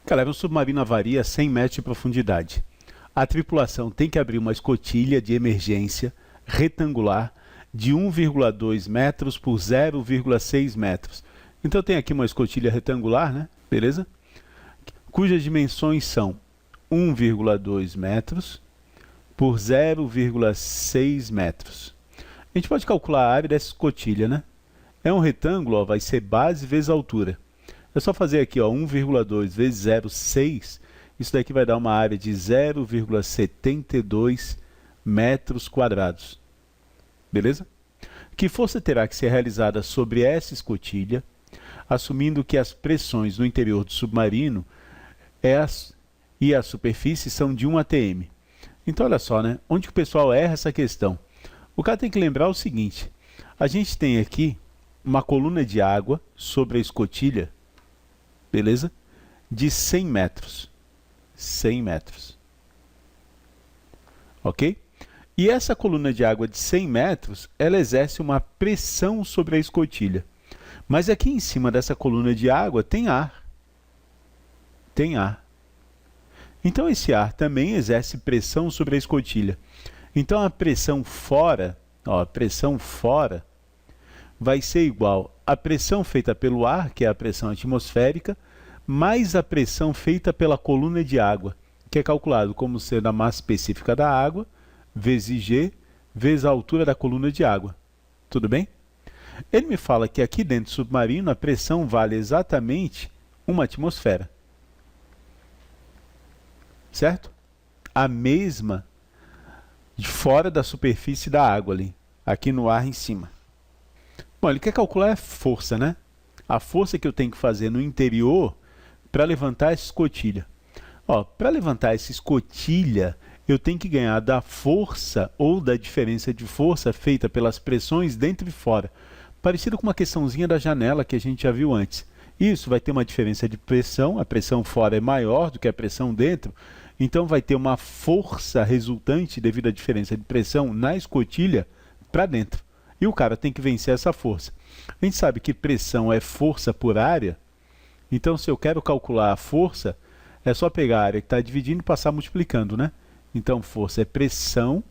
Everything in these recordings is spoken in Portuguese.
Galera, um submarino avaria a 100 metros de profundidade. A tripulação tem que abrir uma escotilha de emergência retangular de 1,2 metros por 0,6 metros. Então tem aqui uma escotilha retangular, né? Beleza? Cujas dimensões são 1,2 metros por 0,6 metros. A gente pode calcular a área dessa escotilha, né? É um retângulo, ó, vai ser base vezes altura. É só fazer aqui, ó, 1,2 vezes 0,6. Isso daqui vai dar uma área de 0,72 metros quadrados. Beleza? Que força terá que ser realizada sobre essa escotilha, assumindo que as pressões no interior do submarino e a superfície são de 1 atm. Então, olha só, né? Onde que o pessoal erra essa questão? O cara tem que lembrar o seguinte. A gente tem aqui uma coluna de água sobre a escotilha, beleza? De 100 metros. 100 metros. Ok? E essa coluna de água de 100 metros, ela exerce uma pressão sobre a escotilha. Mas aqui em cima dessa coluna de água tem ar. Tem ar. Então esse ar também exerce pressão sobre a escotilha. Então a pressão fora, ó, a pressão fora vai ser igual à pressão feita pelo ar, que é a pressão atmosférica, mais a pressão feita pela coluna de água, que é calculado como sendo a massa específica da água, vezes G, vezes a altura da coluna de água. Tudo bem? Ele me fala que aqui dentro do submarino a pressão vale exatamente 1 atmosfera. Certo? A mesma de fora da superfície da água ali, aqui no ar em cima. Bom, ele quer calcular a força, né? A força que eu tenho que fazer no interior para levantar essa escotilha. Ó, para levantar essa escotilha, eu tenho que ganhar da força ou da diferença de força feita pelas pressões dentro e fora. Parecido com uma questãozinha da janela que a gente já viu antes. Isso vai ter uma diferença de pressão, a pressão fora é maior do que a pressão dentro, então vai ter uma força resultante devido à diferença de pressão na escotilha para dentro. E o cara tem que vencer essa força. A gente sabe que pressão é força por área, então se eu quero calcular a força, é só pegar a área que está dividindo e passar multiplicando, né? Então força é pressão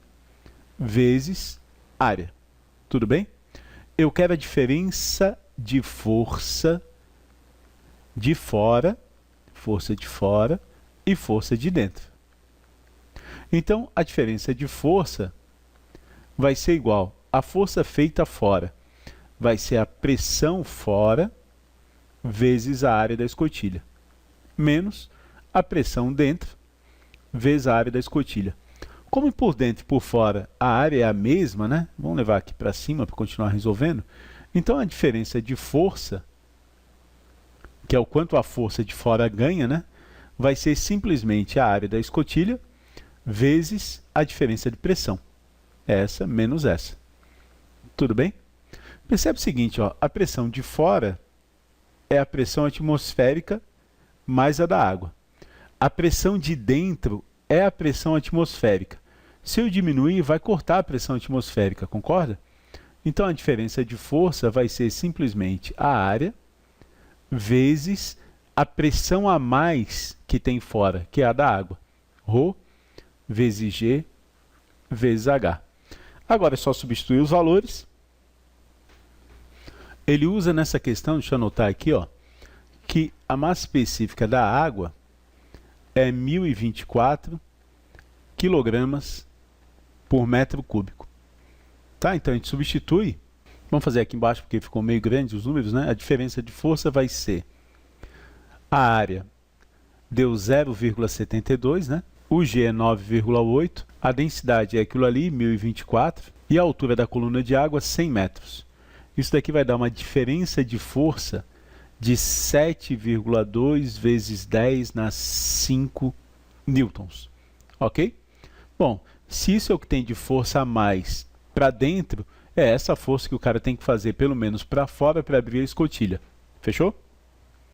vezes área. Tudo bem? Eu quero a diferença de força de fora, força de fora e força de dentro. Então, a diferença de força vai ser igual à força feita fora. Vai ser a pressão fora vezes a área da escotilha, menos a pressão dentro vezes a área da escotilha. Como por dentro e por fora a área é a mesma, né? Vamos levar aqui para cima para continuar resolvendo. Então, a diferença de força, que é o quanto a força de fora ganha, né? Vai ser simplesmente a área da escotilha vezes a diferença de pressão. Essa menos essa. Tudo bem? Percebe o seguinte, ó, a pressão de fora é a pressão atmosférica mais a da água. A pressão de dentro é a pressão atmosférica. Se eu diminuir, vai cortar a pressão atmosférica, concorda? Então, a diferença de força vai ser simplesmente a área vezes a pressão a mais que tem fora, que é a da água. Rho vezes G vezes H. Agora é só substituir os valores. Ele usa nessa questão, deixa eu anotar aqui, ó, que a massa específica da água é 1024 quilogramas por metro cúbico. Tá? Então a gente substitui. Vamos fazer aqui embaixo porque ficou meio grande os números, né? A diferença de força vai ser a área deu 0,72, né? O G é 9,8, a densidade é aquilo ali, 1024, e a altura da coluna de água, 100 metros. Isso daqui vai dar uma diferença de força de 7,2 vezes 10 na 5 newtons. Ok? Bom, se isso é o que tem de força a mais para dentro, é essa força que o cara tem que fazer pelo menos para fora para abrir a escotilha. Fechou?